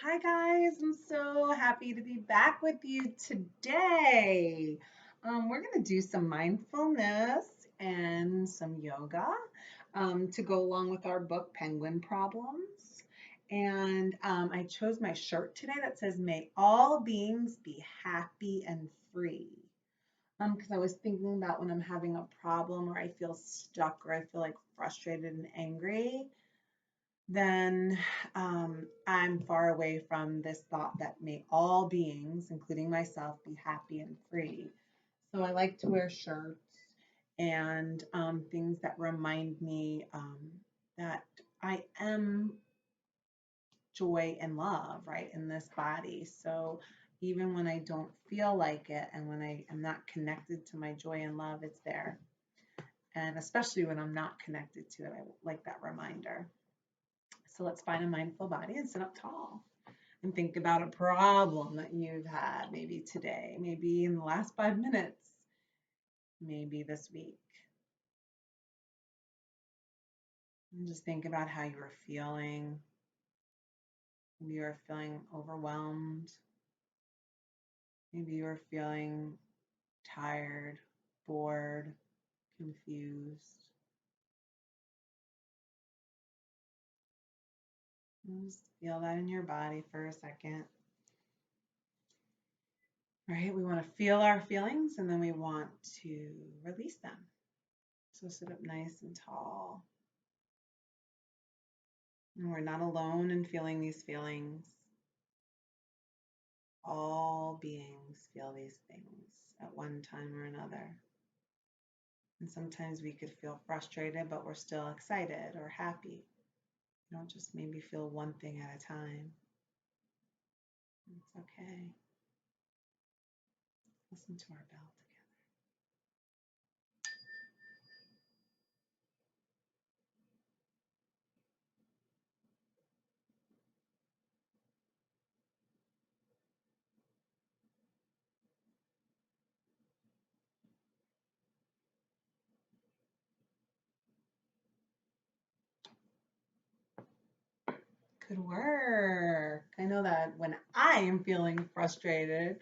Hi guys, I'm so happy to be back with you today. We're going to do some mindfulness and some yoga to go along with our book, Penguin Problems. And I chose my shirt today that says, May all beings be happy and free. Because I was thinking about when I'm having a problem or I feel stuck or I feel like frustrated and angry, then I'm far away from this thought that may all beings, including myself, be happy and free. So I like to wear shirts and things that remind me that I am joy and love, right, in this body. So even when I don't feel like it and when I am not connected to my joy and love, it's there. And especially when I'm not connected to it, I like that reminder. So let's find a mindful body and sit up tall and think about a problem that you've had maybe today, maybe in the last 5 minutes, maybe this week. And just think about how you were feeling. Maybe you were feeling overwhelmed. Maybe you were feeling tired, bored, confused. And just feel that in your body for a second. Right? We want to feel our feelings and then we want to release them. So sit up nice and tall. And we're not alone in feeling these feelings. All beings feel these things at one time or another. And sometimes we could feel frustrated, but we're still excited or happy. You don't just maybe feel one thing at a time. It's okay. Listen to our bell together. Good work. I know that when I am feeling frustrated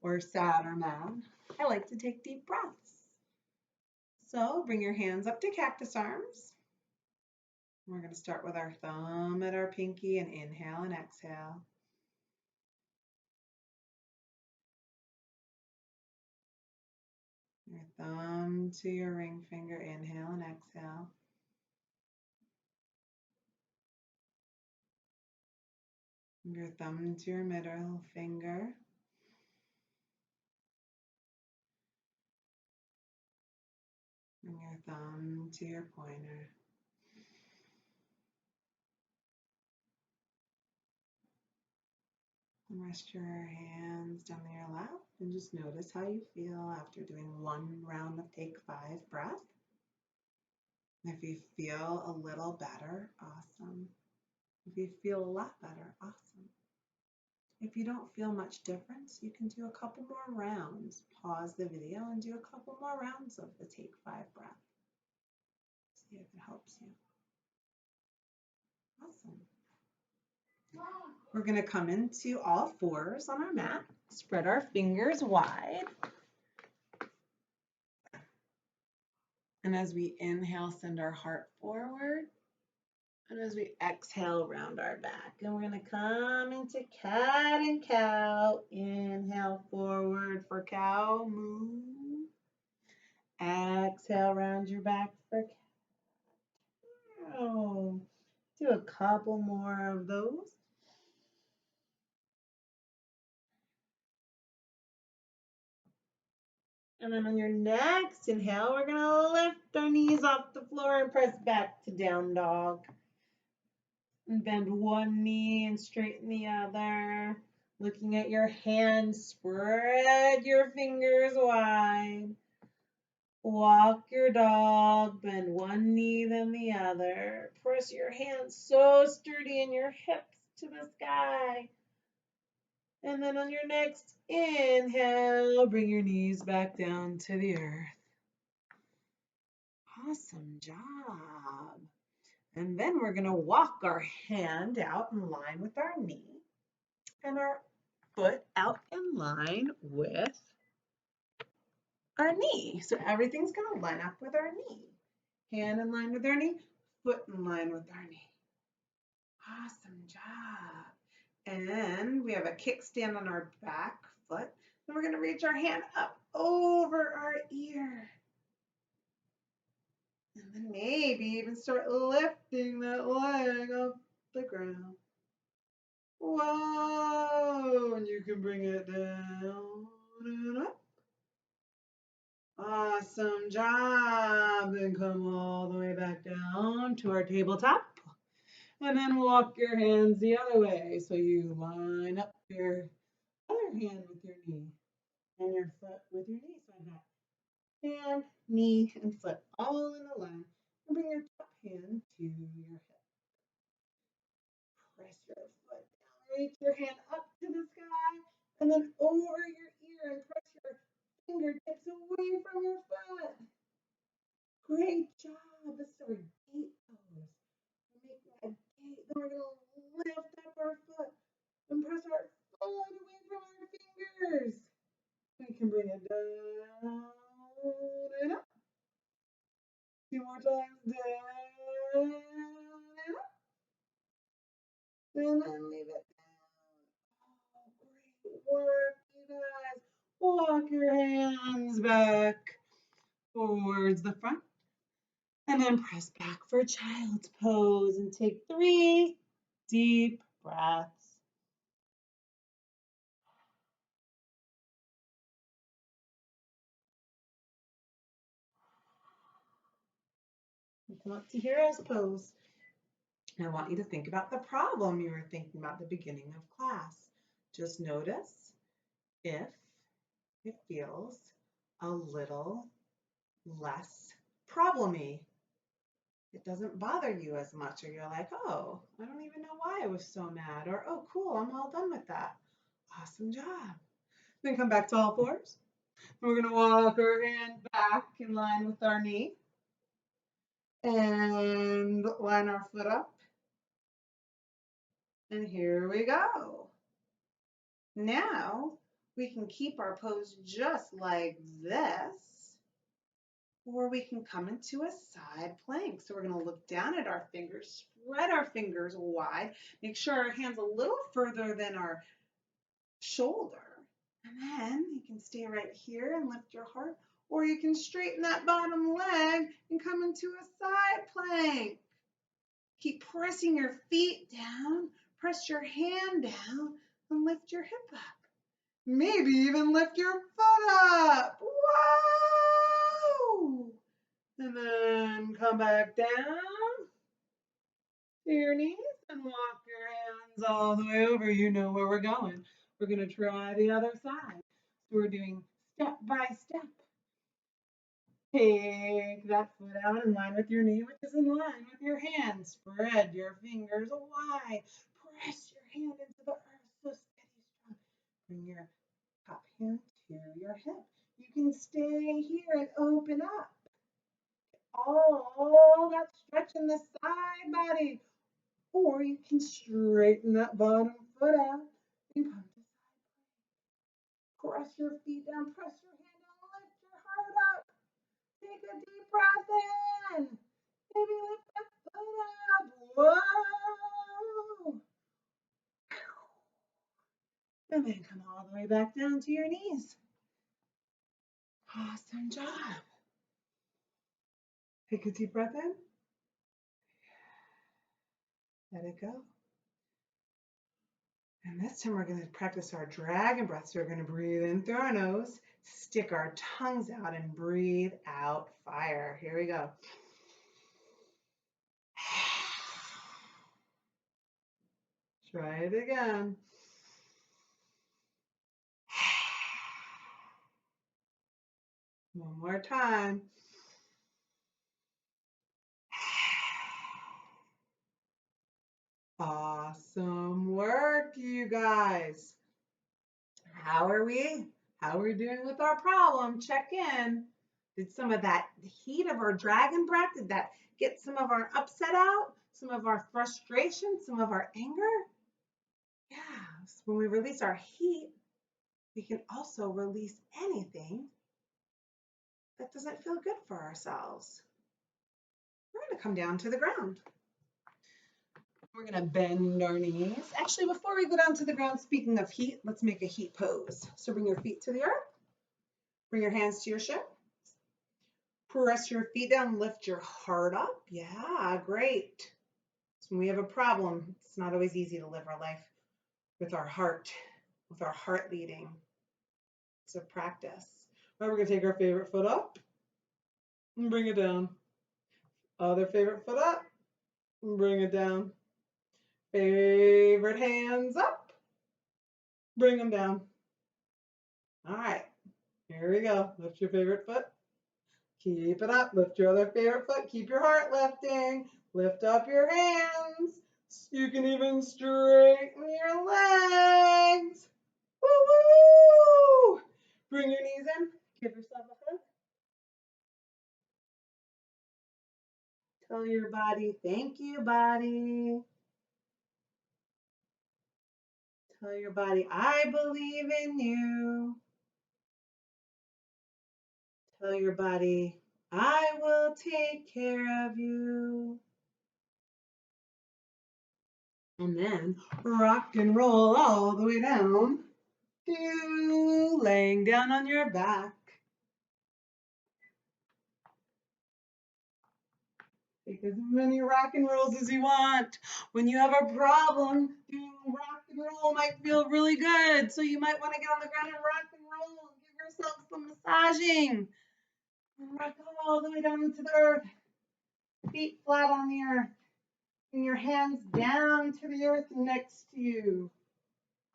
or sad or mad, I like to take deep breaths. So bring your hands up to cactus arms. We're going to start with our thumb at our pinky and inhale and exhale. Your thumb to your ring finger, inhale and exhale. Your thumb to your middle finger. And your thumb to your pointer. And rest your hands down on your lap and just notice how you feel after doing one round of take 5 breath. If you feel a little better, awesome. If you feel a lot better, awesome. If you don't feel much difference, you can do a couple more rounds. Pause the video and do a couple more rounds of the take 5 breath. See if it helps you. Awesome. We're going to come into all fours on our mat. Spread our fingers wide. And as we inhale, send our heart forward. And as we exhale, round our back. And we're going to come into cat and cow. Inhale forward for cow, moo. Exhale, round your back for cow. Do a couple more of those. And then on your next inhale, we're going to lift our knees off the floor and press back to down dog. And bend one knee and straighten the other. Looking at your hands, spread your fingers wide. Walk your dog, bend one knee then the other. Press your hands so sturdy and your hips to the sky. And then on your next inhale, bring your knees back down to the earth. Awesome job. And then we're going to walk our hand out in line with our knee. and our foot out in line with our knee. So everything's going to line up with our knee. Hand in line with our knee, foot in line with our knee. Awesome job. And we have a kickstand on our back foot. And we're going to reach our hand up over our ear. And then maybe even start lifting that leg off the ground. Whoa, and you can bring it down and up. Awesome job. Then come all the way back down to our tabletop. And then walk your hands the other way. So you line up your other hand with your knee and your foot with your knee. So I have hand, knee, and foot all in a line. And bring your top hand to your hip. Press your foot down. Reach your hand up to the sky and then over your ear and press your fingertips away from your foot. Great job. This is our gate pose. We're making a gate. Then we're going to lift up our foot and press our foot away from our fingers. We can bring it down and up. Two more times. Down and up. And then leave it down. Oh, great work, you guys. Walk your hands back towards the front. And then press back for child's pose and take 3 deep breaths. Come up to hero's pose. And I want you to think about the problem you were thinking about at the beginning of class. Just notice if it feels a little less problemy. It doesn't bother you as much, or you're like, oh, I don't even know why I was so mad, or oh, cool, I'm all done with that. Awesome job. Then come back to all fours. We're going to walk our hand back in line with our knee and line our foot up. And here we go. Now we can keep our pose just like this, or we can come into a side plank. So we're going to look down at our fingers, spread our fingers wide, make sure our hand's a little further than our shoulder. And then you can stay right here and lift your heart, or you can straighten that bottom leg and come into a side plank. Keep pressing your feet down, press your hand down, and lift your hip up. Maybe even lift your foot up. Whoa! And then come back down to your knees and walk your hands all the way over. You know where we're going. We're going to try the other side. So we're doing step by step. Take that foot out in line with your knee, which is in line with your hand. Spread your fingers wide. Press your hand into the earth so steady, strong. Bring your top hand to your hip. You can stay here and open up. All that stretch in the side body. Or you can straighten that bottom foot out and come to side plank. Press your feet down, press your hand down, lift your heart up. Take a deep breath in. Maybe lift that foot up. Whoa. And then come all the way back down to your knees. Awesome job. Take a deep breath in. Let it go. And this time we're going to practice our dragon breath. So we're going to breathe in through our nose, stick our tongues out, and breathe out fire. Here we go. Try it again. One more time. Awesome work, you guys. How are we? How are we doing with our problem? Check in. Did some of that heat of our dragon breath, did that get some of our upset out? Some of our frustration? Some of our anger? Yeah, so when we release our heat, we can also release anything that doesn't feel good for ourselves. We're going to come down to the ground. We're going to bend our knees. Actually, before we go down to the ground, speaking of heat, let's make a heat pose. So bring your feet to the earth. Bring your hands to your shin. Press your feet down, lift your heart up. Yeah, great. So when we have a problem, it's not always easy to live our life with our heart leading. So practice. Now we're going to take our favorite foot up and bring it down. Other favorite foot up and bring it down. Favorite hands up, bring them down. All right, here we go. Lift your favorite foot. Keep it up. Lift your other favorite foot. Keep your heart lifting. Lift up your hands. You can even straighten your legs. Woo woo! Bring your knees in. Give yourself a hug. Tell your body, thank you, body. Tell your body, I believe in you. Tell your body, I will take care of you. And then rock and roll all the way down to laying down on your back. Take as many rock and rolls as you want. When you have a problem, doing rock and roll might feel really good. So you might want to get on the ground and rock and roll and give yourself some massaging. And rock all the way down into the earth. Feet flat on the earth. Bring your hands down to the earth next to you.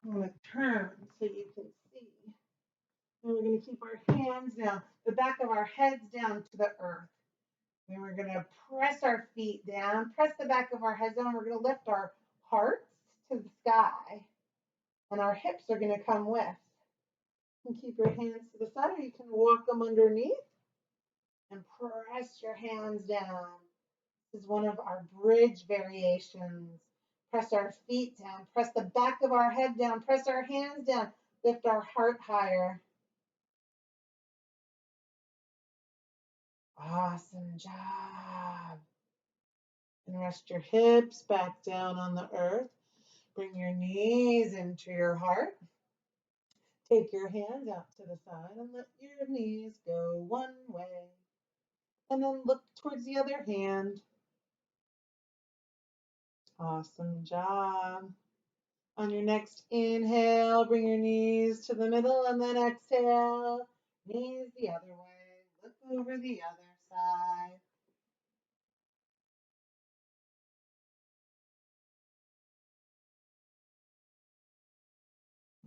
I'm going to turn so you can see. And we're going to keep our hands down, the back of our heads down to the earth. Then we're going to press our feet down, press the back of our heads down. We're going to lift our hearts to the sky. And our hips are going to come with. You can keep your hands to the side, or you can walk them underneath and press your hands down. This is one of our bridge variations. Press our feet down, press the back of our head down, press our hands down, lift our heart higher. Awesome job. And rest your hips back down on the earth. Bring your knees into your heart. Take your hands out to the side and let your knees go one way. And then look towards the other hand. Awesome job. On your next inhale, bring your knees to the middle, and then exhale, knees the other way. Look over the other side.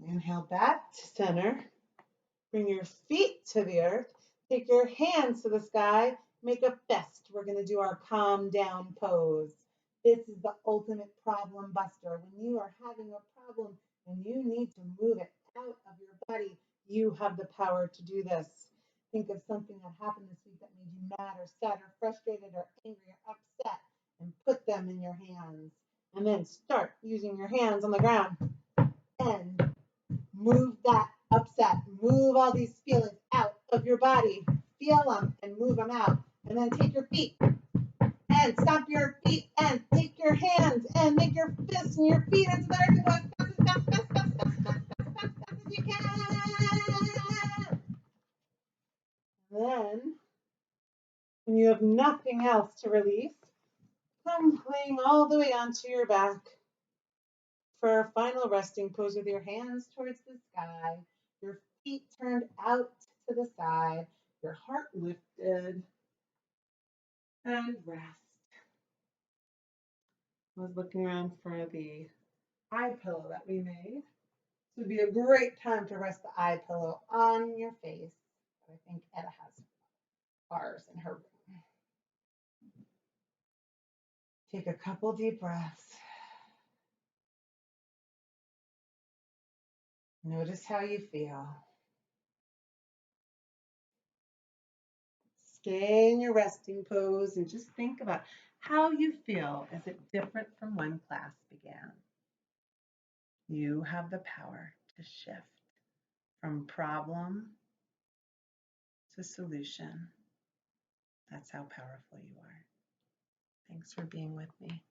Inhale back to center. Bring your feet to the earth. Take your hands to the sky. Make a fist. We're going to do our calm down pose. This is the ultimate problem buster. When you are having a problem and you need to move it out of your body, you have the power to do this. Think of something that happened this week that made you mad or sad or frustrated or angry or upset, and put them in your hands. And then start using your hands on the ground and move that upset. Move all these feelings out of your body. Feel them and move them out. And then take your feet and stomp your feet and take your hands and make your fists and your feet into the earth as fast as you can. Then, when you have nothing else to release, come playing all the way onto your back for our final resting pose with your hands towards the sky, your feet turned out to the side, your heart lifted, and rest. I was looking around for the eye pillow that we made. This would be a great time to rest the eye pillow on your face. But I think Etta has ours in her room. Take a couple deep breaths. Notice how you feel. Stay in your resting pose and just think about how you feel. Is it different from when class began? You have the power to shift from problem to solution. That's how powerful you are. Thanks for being with me.